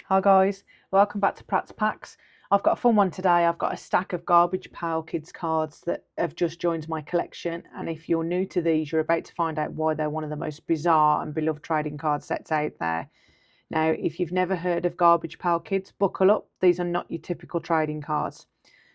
Hi guys, welcome back to Pratt's Packs. I've got a fun one today. I've got a stack of Garbage Pail Kids cards that have just joined my collection, and if you're new to these, you're about to find out why they're one of the most bizarre and beloved trading card sets out there. Now, if you've never heard of Garbage Pail Kids, buckle up. These are not your typical trading cards.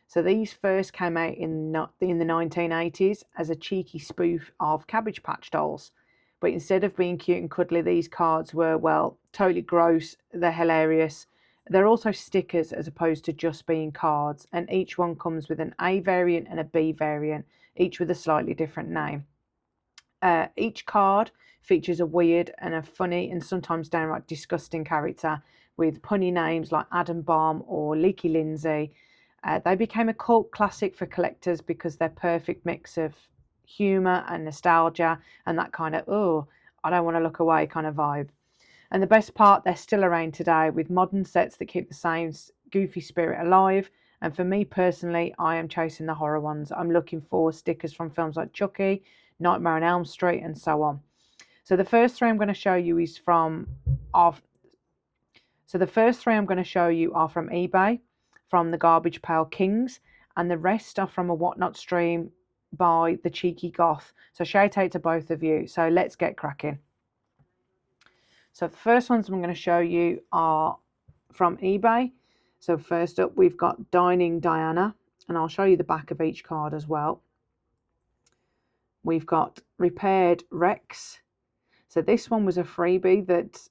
So these first came out in the 1980s as a cheeky spoof of Cabbage Patch dolls. But instead of being cute and cuddly, these cards were, well, totally gross. They're hilarious. They're also stickers as opposed to just being cards. And each one comes with an A variant and a B variant, each with a slightly different name. Each card features a weird and a funny and sometimes downright disgusting character with punny names like Adam Bomb or Leaky Lindsay. They became a cult classic for collectors because they're perfect mix of humour and nostalgia and that kind of, oh, I don't want to look away kind of vibe. And the best part, they're still around today with modern sets that keep the same goofy spirit alive. And for me personally, I am chasing the horror ones. I'm looking for stickers from films like Chucky, Nightmare on Elm Street, and so on. So the first three I'm going to show you is from off. So the first three I'm going to show you are from eBay, from the Garbage Pail Kings, and the rest are from a Whatnot stream by the Cheeky Goth. So shout out to both of you. So let's get cracking. So the first ones I'm going to show you are from eBay. So first up we've got Dining Diana, and I'll show you the back of each card as well. We've got Repaired Rex. So this one was a freebie that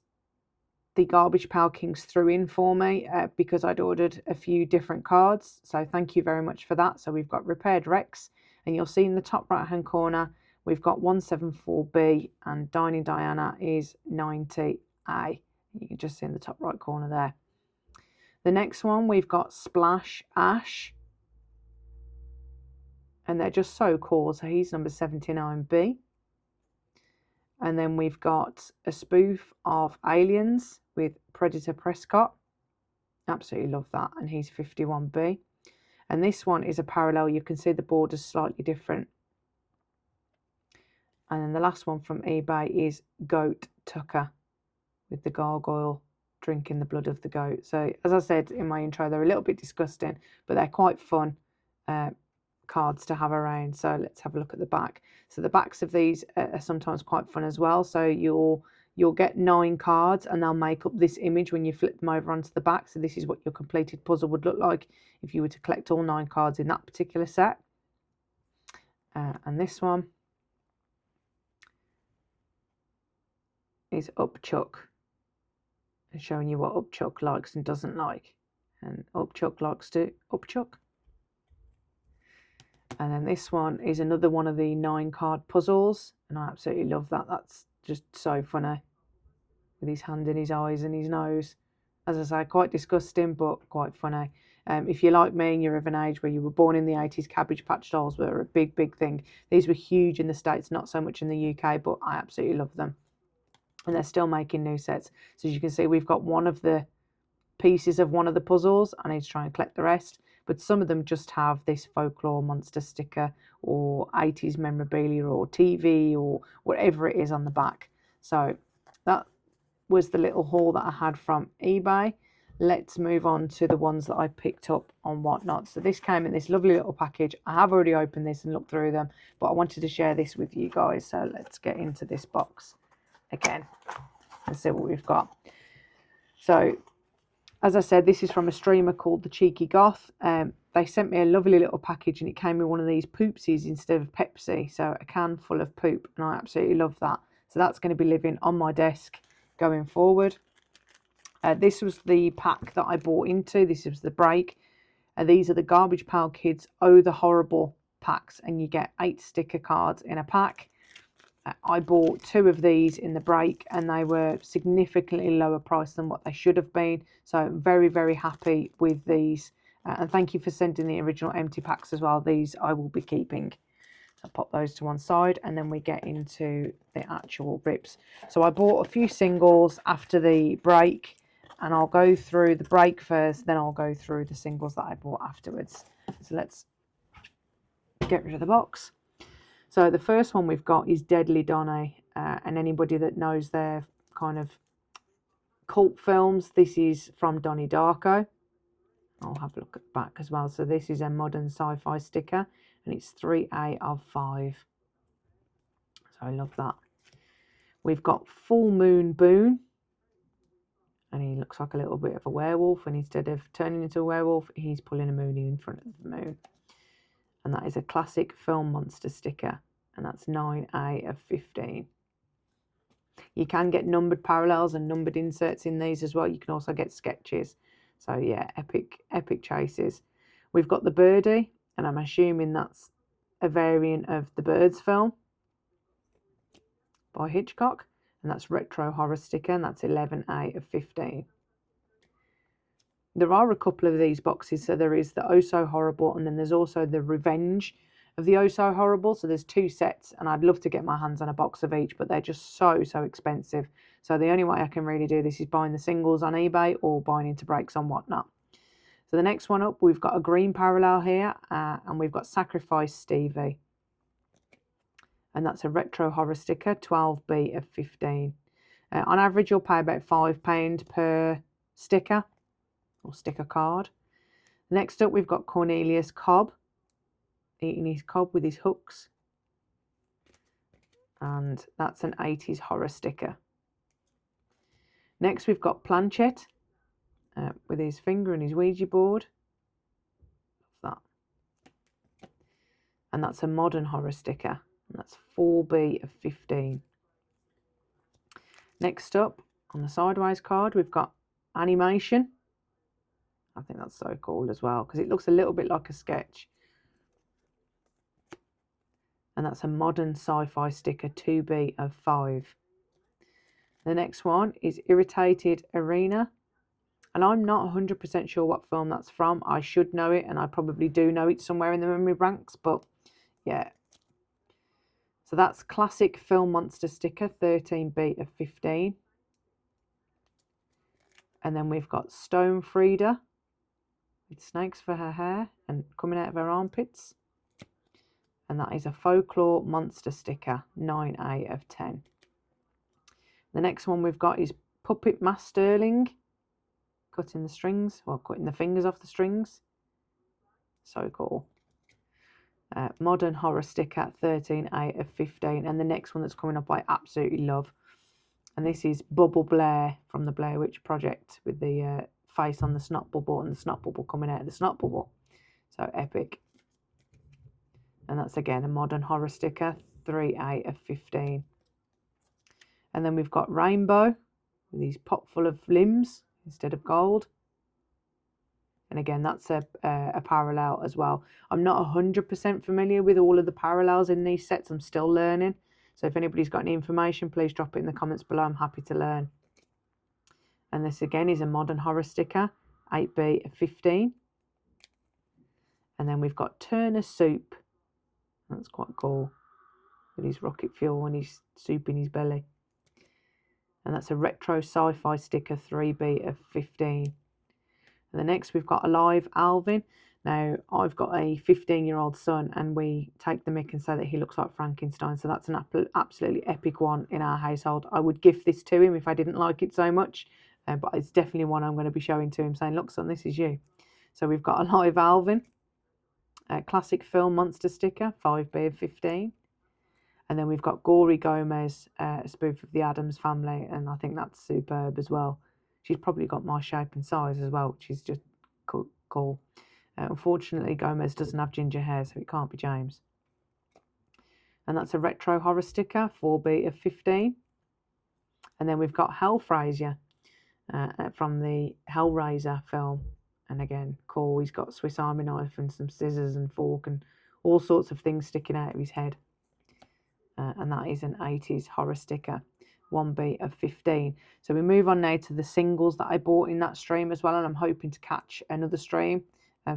the Garbage Pail Kings threw in for me because I'd ordered a few different cards. So thank you very much for that. So we've got Repaired Rex, and you'll see in the top right hand corner we've got 174B, and Dining Diana is 90A. You can just see in the top right corner there. The next one we've got Splash Ash, and they're just so cool. So he's number 79B. And then we've got a spoof of Aliens with Predator Prescott. Absolutely love that. And he's 51B. And this one is a parallel. You can see the borders slightly different. And then the last one from eBay is Goat Tucker with the gargoyle drinking the blood of the goat. So as I said in my intro, they're a little bit disgusting, but they're quite fun cards to have around. So let's have a look at the back. So the backs of these are sometimes quite fun as well. So you'll get 9 cards and they'll make up this image when you flip them over onto the back. So this is what your completed puzzle would look like if you were to collect all 9 cards in that particular set. And this one is Upchuck, and showing you what Upchuck likes and doesn't like. And Upchuck likes to Upchuck. And then this one is another one of the 9 card puzzles, and I absolutely love that. That's just so funny with his hand in his eyes and his nose. As I say, quite disgusting but quite funny. If you're like me and you're of an age where you were born in the 80s, Cabbage Patch dolls were a big thing. These were huge in the States, not so much in the UK, but I absolutely love them. And they're still making new sets. So as you can see, we've got one of the pieces of one of the puzzles. I need to try and collect the rest. But some of them just have this folklore monster sticker or 80s memorabilia or TV or whatever it is on the back. So that was the little haul that I had from eBay. Let's move on to the ones that I picked up on Whatnot. So this came in this lovely little package. I have already opened this and looked through them, but I wanted to share this with you guys. So let's get into this box again and see what we've got. So as I said, this is from a streamer called the Cheeky Goth. They sent me a lovely little package, and it came in one of these poopsies instead of Pepsi, so a can full of poop, and I absolutely love that. So that's going to be living on my desk going forward. This was the pack that I bought into. This was the break. These are the Garbage Pail Kids Oh the Horrible packs, and you get 8 sticker cards in a pack. I bought 2 of these in the break, and they were significantly lower price than what they should have been. So I'm very happy with these. And thank you for sending the original empty packs as well. These I will be keeping. I'll pop those to one side, and then we get into the actual rips. So I bought a few singles after the break, and I'll go through the break first, then I'll go through the singles that I bought afterwards. So let's get rid of the box. So the first one we've got is Deadly Donny, and anybody that knows their kind of cult films. This is from Donnie Darko. I'll have a look at the back as well. So this is a modern sci-fi sticker, and it's 3A of 5. So I love that. We've got Full Moon Boone, and he looks like a little bit of a werewolf, and instead of turning into a werewolf, he's pulling a moonie in front of the moon. And that is a classic film monster sticker, and that's 9A of 15. You can get numbered parallels and numbered inserts in these as well. You can also get sketches. So yeah, epic chases. We've got the birdie, and I'm assuming that's a variant of the Birds film by Hitchcock, and that's retro horror sticker, and that's 11A of 15. There are a couple of these boxes. So there is the Oh So Horrible, and then there's also the Revenge of the Oh So Horrible. So there's 2 sets, and I'd love to get my hands on a box of each, but they're just so expensive. So the only way I can really do this is buying the singles on eBay or buying into breaks on Whatnot. So the next one up, we've got a green parallel here, and we've got Sacrifice Stevie. And that's a retro horror sticker, 12B of 15. On average, you'll pay about £5 per sticker or sticker card. Next up, we've got Cornelius Cobb, eating his cob with his hooks. And that's an 80s horror sticker. Next, we've got Planchet with his finger and his Ouija board. Love that. And that's a modern horror sticker. And that's 4B of 15. Next up, on the sideways card, we've got Animation. I think that's so cool as well, because it looks a little bit like a sketch. And that's a modern sci-fi sticker, 2B of 5. The next one is Irritated Arena. And I'm not 100% sure what film that's from. I should know it, and I probably do know it somewhere in the memory banks, but yeah. So that's classic film monster sticker, 13B of 15. And then we've got Stone Frida with snakes for her hair and coming out of her armpits. And that is a folklore monster sticker, 9A of 10. The next one we've got is Puppet Masterling, cutting the strings, or cutting the fingers off the strings. So cool. Modern horror sticker, 13A of 15. And the next one that's coming up I absolutely love. And this is Bubble Blair from the Blair Witch Project, with the face on the snot bubble and the snot bubble coming out of the snot bubble. So epic. And that's again a modern horror sticker, 3A of 15. And then we've got Rainbow with his pot full of limbs instead of gold. And again, that's a parallel as well. I'm not 100% familiar with all of the parallels in these sets. I'm still learning. So if anybody's got any information, please drop it in the comments below. I'm happy to learn. And this again is a modern horror sticker, 8B of 15. And then we've got Turner Soup. That's quite cool. With his rocket fuel and his soup in his belly. And that's a retro sci-fi sticker, 3B of 15. And the next we've got Alive Alvin. Now, I've got a 15-year-old son, and we take the mick and say that he looks like Frankenstein. So that's an absolutely epic one in our household. I would gift this to him if I didn't like it so much. But it's definitely one I'm going to be showing to him, saying, look, son, this is you. So we've got Alive Alvin. Classic film monster sticker, 5B of 15. And then we've got Gory Gomez, a spoof of the Addams Family. And I think that's superb as well. She's probably got my shape and size as well, which is just cool. Unfortunately, Gomez doesn't have ginger hair, so it can't be James. And that's a retro horror sticker, 4B of 15. And then we've got Hellfraiser from the Hellraiser film. And again, cool. He's got a Swiss Army knife and some scissors and fork and all sorts of things sticking out of his head. And that is an 80s horror sticker, 1B of 15. So we move on now to the singles that I bought in that stream as well, and I'm hoping to catch another stream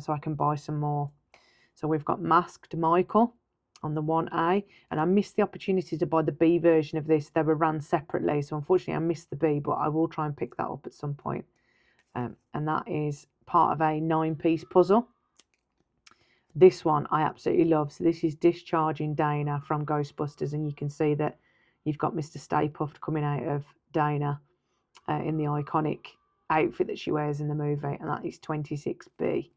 so I can buy some more. So we've got Masked Michael on the 1A, and I missed the opportunity to buy the B version of this. They were ran separately, so unfortunately I missed the B, but I will try and pick that up at some point. And that is part of a 9-piece puzzle. This one I absolutely love. So this is Discharging Dana from Ghostbusters, and you can see that you've got Mr. Stay Puft coming out of Dana, in the iconic outfit that she wears in the movie, and that is 26B.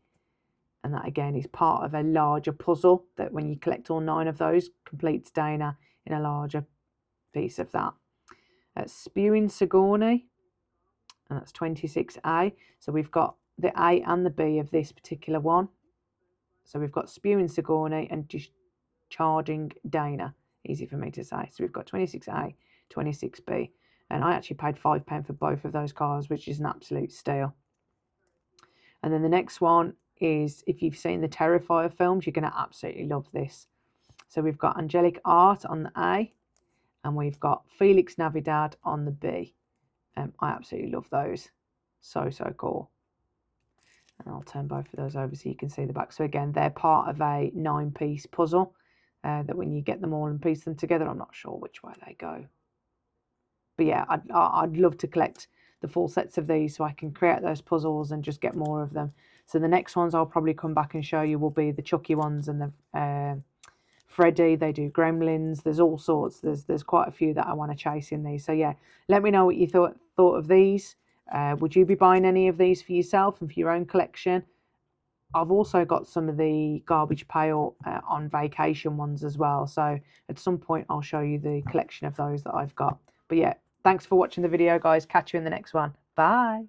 And that again is part of a larger puzzle that when you collect all 9 of those completes Dana in a larger piece of that. Spewing Sigourney, and that's 26A. So we've got the A and the B of this particular one. So we've got Spewing Sigourney and Discharging Dana. Easy for me to say. So we've got 26A, 26B. And I actually paid £5 for both of those cards, which is an absolute steal. And then the next one is, if you've seen the Terrifier films, you're going to absolutely love this. So we've got Angelic Art on the A, and we've got Felix Navidad on the B. I absolutely love those. So cool. And I'll turn both of those over so you can see the back. So again, they're part of a 9-piece puzzle that when you get them all and piece them together, I'm not sure which way they go. But yeah, I'd love to collect the full sets of these so I can create those puzzles and just get more of them. So the next ones I'll probably come back and show you will be the Chucky ones and the Freddy. They do Gremlins. There's all sorts. There's quite a few that I want to chase in these. So yeah, let me know what you thought of these. Would you be buying any of these for yourself and for your own collection? I've also got some of the Garbage Pail on vacation ones as well. So at some point I'll show you the collection of those that I've got. But yeah, thanks for watching the video, guys. Catch you in the next one. Bye.